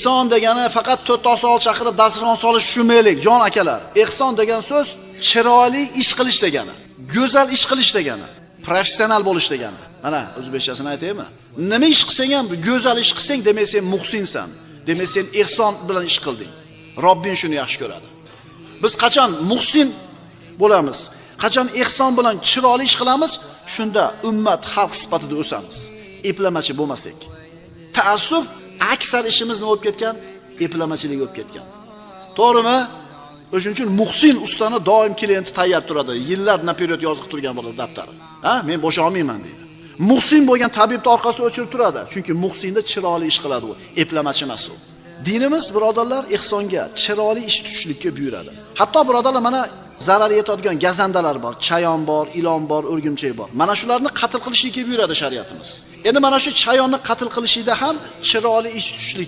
Ehson degani faqat 4 oqsoqol chaqirib dasturxon solish shumaylik, jon akalar. Ehson degan so'z chiroyli ish qilish degani, go'zal ish qilish degani, professional bo'lish degani. Mana o'zbekchasini aytaymi? Nima ish qilsang ham, go'zal ish qilsang, demak sen muhsinsan. Demak sen ehson bilan ish qilding. Robbing shuni yaxshi ko'radi. Biz qachon muhsin bo'lamiz, qachon ehson bilan chiroyli ish qilamiz, shunda ummat xalq sifatida o'samiz. Eplamachi bo'lmasak. Ta'assuf aksar ishimiz nima bo'lib ketgan? Eplamachilik bo'lib ketgan. To'g'rimi? O'shuning uchun muhsin ustani doim klienti tayyor turadi. Yillar naperyod yozib turgan bo'ladi daftari. Ha, men bo'sha olmayman deydi. Muhsin bo'lgan tabibni orqasida o'chirib turadi. Chunki muhsinda chiroyli ish qiladi u, eplamachi emas u. Dinimiz birodarlar ehsonga, chiroyli ish tutishlikka buyuradi. Hatto birodarlar mana zarar yetadigan gazandalar bor, chayon bor, ilon bor, o'rgimchak bor. Mana shularni qatl qilishlikka buyuradi shariatimiz. Endi mana shu chayonni qatl qilishida ham chiroyli ish tutishlik